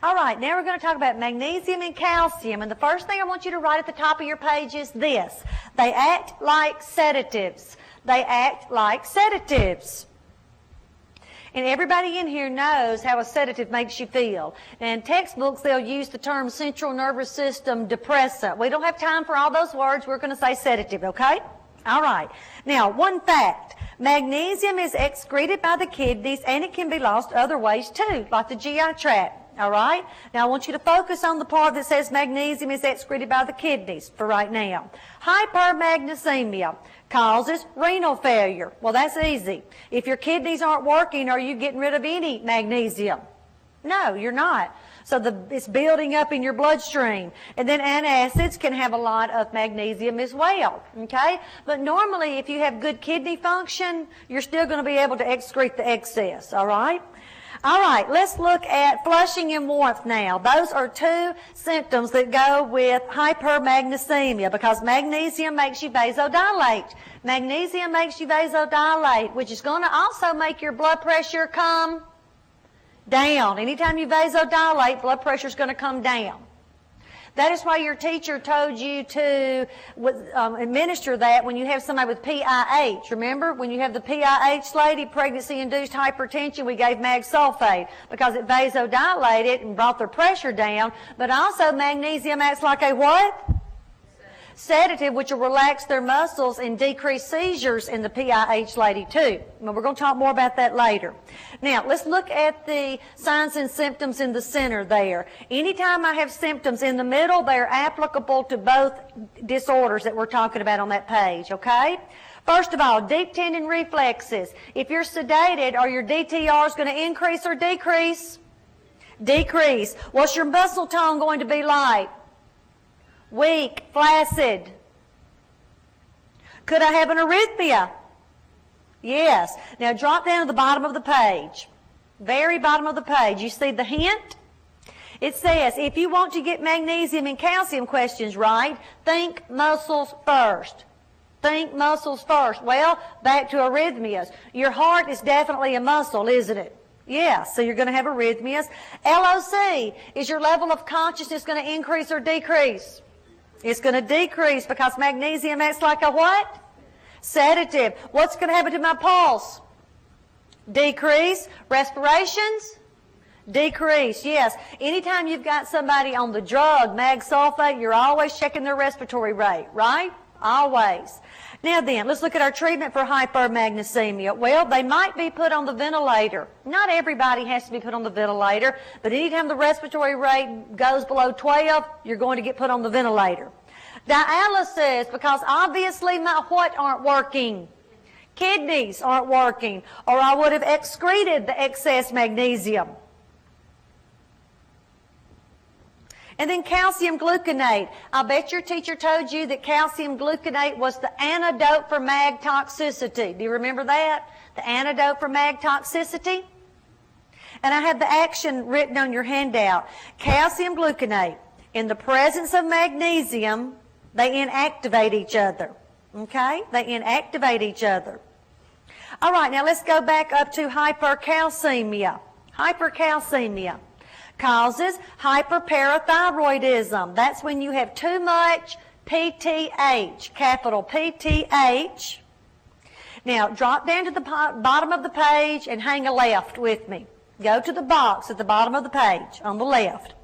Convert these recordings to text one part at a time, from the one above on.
All right, now we're going to talk about magnesium and calcium. And the first thing I want you to write at the top of your page is this. They act like sedatives. They act like sedatives. And everybody in here knows how a sedative makes you feel. And in textbooks, they'll use the term central nervous system depressant. We don't have time for all those words. We're going to say sedative, okay? All right. Now, one fact. Magnesium is excreted by the kidneys, and it can be lost other ways too, like the GI tract. All right? Now, I want you to focus on the part that says magnesium is excreted by the kidneys for right now. Hypermagnesemia causes renal failure. Well, that's easy. If your kidneys aren't working, are you getting rid of any magnesium? No, you're not. So it's building up in your bloodstream. And then antacids can have a lot of magnesium as well. Okay? But normally, if you have good kidney function, you're still going to be able to excrete the excess. All right? All right, let's look at flushing and warmth now. Those are two symptoms that go with hypermagnesemia because magnesium makes you vasodilate. Magnesium makes you vasodilate, which is going to also make your blood pressure come down. Anytime you vasodilate, blood pressure is going to come down. That is why your teacher told you to administer that when you have somebody with PIH. Remember, when you have the PIH lady, pregnancy-induced hypertension, we gave mag sulfate because it vasodilated and brought their pressure down. But also magnesium acts like a what? Sedative, which will relax their muscles and decrease seizures in the PIH lady too. Well, we're going to talk more about that later. Now, let's look at the signs and symptoms in the center there. Anytime I have symptoms in the middle, they're applicable to both disorders that we're talking about on that page, okay? First of all, deep tendon reflexes. If you're sedated, are your DTRs going to increase or decrease? Decrease. What's your muscle tone going to be like? Weak, flaccid. Could I have an arrhythmia? Yes. Now drop down to the bottom of the page. Very bottom of the page. You see the hint? It says, if you want to get magnesium and calcium questions right, think muscles first. Think muscles first. Well, back to arrhythmias. Your heart is definitely a muscle, isn't it? Yes, so you're going to have arrhythmias. LOC, is your level of consciousness going to increase or decrease? It's going to decrease because magnesium acts like a what? Sedative. What's going to happen to my pulse? Decrease. Respirations? Decrease, yes. Anytime you've got somebody on the drug, mag sulfate, you're always checking their respiratory rate, right? Always. Now then, let's look at our treatment for hypermagnesemia. Well, they might be put on the ventilator. Not everybody has to be put on the ventilator, but anytime the respiratory rate goes below 12, you're going to get put on the ventilator. Dialysis, because obviously my what aren't working? Kidneys aren't working, or I would have excreted the excess magnesium. And then calcium gluconate. I bet your teacher told you that calcium gluconate was the antidote for mag toxicity. Do you remember that? The antidote for mag toxicity? And I have the action written on your handout. Calcium gluconate. In the presence of magnesium, they inactivate each other. Okay? They inactivate each other. All right, now let's go back up to hypercalcemia. Hypercalcemia causes hyperparathyroidism. That's when you have too much PTH, capital PTH. Now, drop down to the bottom of the page and hang a left with me. Go to the box at the bottom of the page on the left.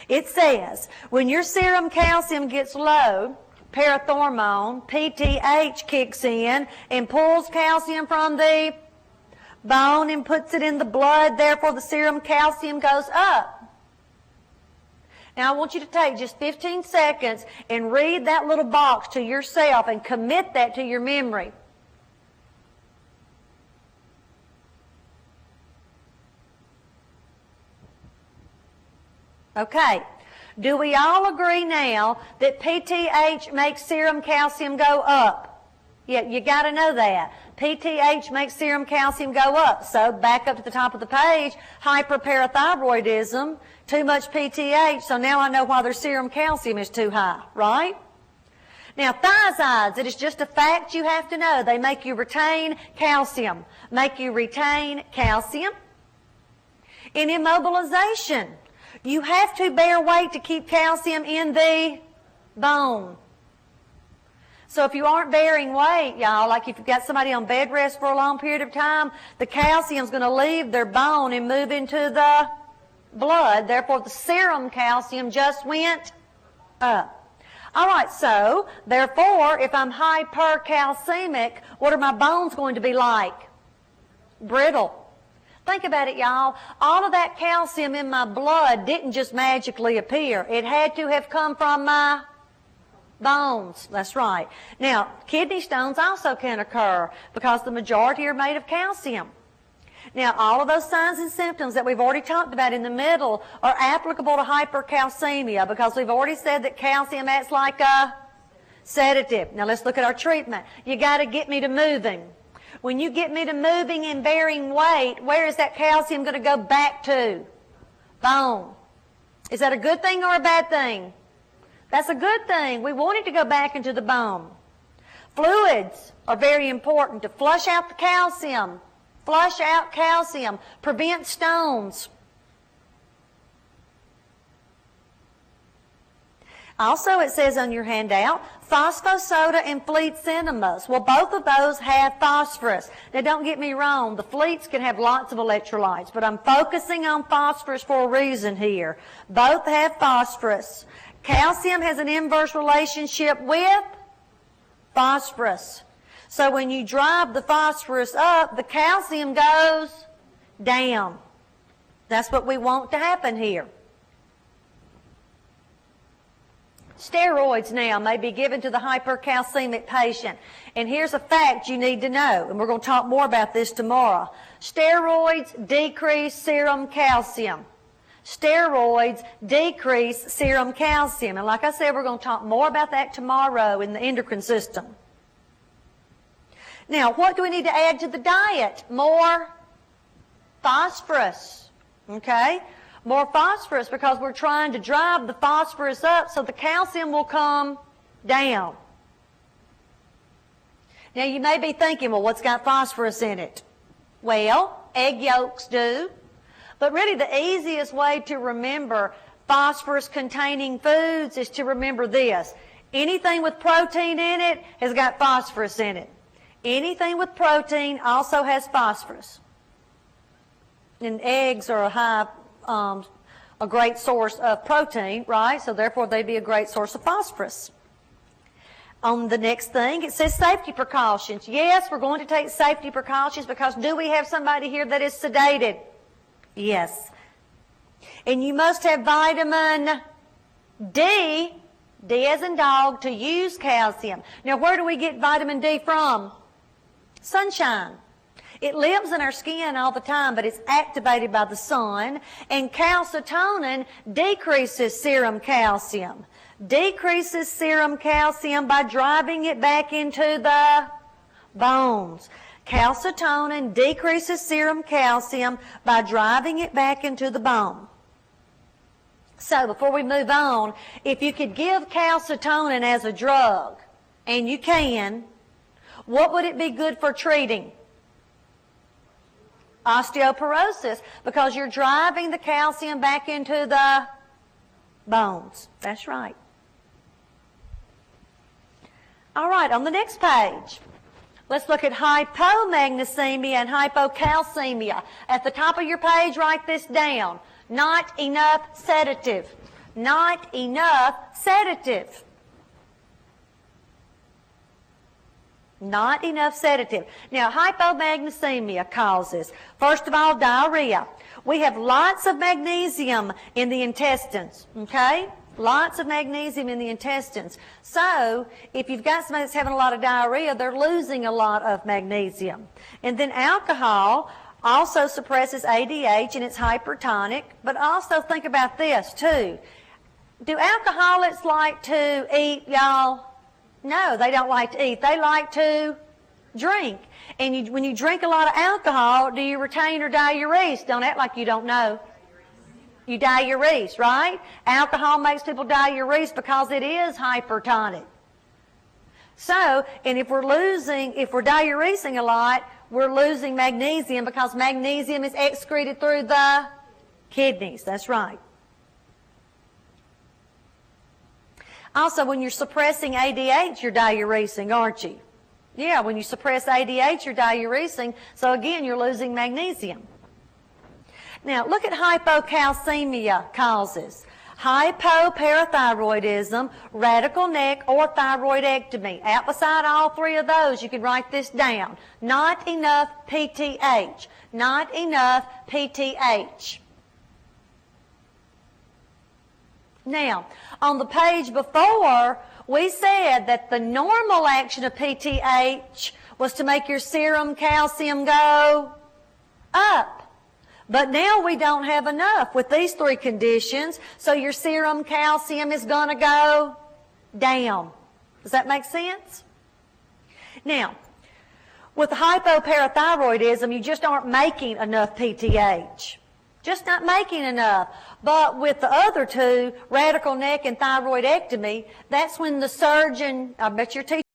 It says, when your serum calcium gets low, parathormone, PTH, kicks in and pulls calcium from the bone and puts it in the blood. Therefore, the serum calcium goes up. Now, I want you to take just 15 seconds and read that little box to yourself and commit that to your memory. Okay. Do we all agree now that PTH makes serum calcium go up? Yeah, you got to know that. PTH makes serum calcium go up. So back up to the top of the page, hyperparathyroidism, too much PTH, so now I know why their serum calcium is too high, right? Now, thiazides, it is just a fact you have to know. They make you retain calcium. Make you retain calcium. In immobilization, You have to bear weight to keep calcium in the bone. So if you aren't bearing weight, y'all, like if you've got somebody on bed rest for a long period of time, the calcium's going to leave their bone and move into the blood. Therefore, the serum calcium just went up. All right, so therefore, if I'm hypercalcemic, what are my bones going to be like? Brittle. Think about it, y'all. All of that calcium in my blood didn't just magically appear. It had to have come from my bones. That's right. Now, kidney stones also can occur because the majority are made of calcium. Now, all of those signs and symptoms that we've already talked about in the middle are applicable to hypercalcemia because we've already said that calcium acts like a sedative. Now, let's look at our treatment. You got to get me to moving. When you get me to moving and bearing weight, where is that calcium going to go back to? Bone. Is that a good thing or a bad thing? That's a good thing. We want it to go back into the bone. Fluids are very important to flush out the calcium. Flush out calcium. Prevent stones. Also, it says on your handout, phosphosoda and fleet cinemas. Well, both of those have phosphorus. Now, don't get me wrong. The fleets can have lots of electrolytes, but I'm focusing on phosphorus for a reason here. Both have phosphorus. Calcium has an inverse relationship with phosphorus. So when you drive the phosphorus up, the calcium goes down. That's what we want to happen here. Steroids now may be given to the hypercalcemic patient. And here's a fact you need to know, and we're going to talk more about this tomorrow. Steroids decrease serum calcium. Steroids decrease serum calcium. And like I said, we're going to talk more about that tomorrow in the endocrine system. Now, what do we need to add to the diet? More phosphorus. Okay? More phosphorus because we're trying to drive the phosphorus up so the calcium will come down. Now, you may be thinking, well, what's got phosphorus in it? Well, egg yolks do. But really the easiest way to remember phosphorus-containing foods is to remember this. Anything with protein in it has got phosphorus in it. Anything with protein also has phosphorus. And eggs are a great source of protein, right? So therefore they'd be a great source of phosphorus. On the next thing, it says safety precautions. Yes, we're going to take safety precautions because do we have somebody here that is sedated? Yes. And you must have vitamin D, D as in dog, to use calcium. Now, where do we get vitamin D from? Sunshine. It lives in our skin all the time, but it's activated by the sun. And calcitonin decreases serum calcium. Decreases serum calcium by driving it back into the bones. Calcitonin decreases serum calcium by driving it back into the bone. So before we move on, if you could give calcitonin as a drug, and you can, what would it be good for treating? Osteoporosis, because you're driving the calcium back into the bones. That's right. All right, on the next page, let's look at hypomagnesemia and hypocalcemia. At the top of your page, write this down. Not enough sedative. Not enough sedative. Not enough sedative. Now, hypomagnesemia causes, first of all, diarrhea. We have lots of magnesium in the intestines, okay? Lots of magnesium in the intestines. So, if you've got somebody that's having a lot of diarrhea, they're losing a lot of magnesium. And then alcohol also suppresses ADH and it's hypertonic. But also think about this, too. Do alcoholics like to eat, y'all? No, they don't like to eat. They like to drink. And when you drink a lot of alcohol, do you retain or diurese? Don't act like you don't know. You diurese, right? Alcohol makes people diurese because it is hypertonic. So, and if we're diuresing a lot, we're losing magnesium because magnesium is excreted through the kidneys. That's right. Also, when you're suppressing ADH, you're diuresing, aren't you? Yeah, when you suppress ADH, you're diuresing. So again, you're losing magnesium. Now, look at hypocalcemia causes. Hypoparathyroidism, radical neck, or thyroidectomy. Out beside all three of those, you can write this down. Not enough PTH. Not enough PTH. Now, on the page before, we said that the normal action of PTH was to make your serum calcium go up. But now we don't have enough with these three conditions, so your serum calcium is going to go down. Does that make sense? Now, with hypoparathyroidism, you just aren't making enough PTH. Just not making enough. But with the other two, radical neck and thyroidectomy, that's when the surgeon, I bet your teacher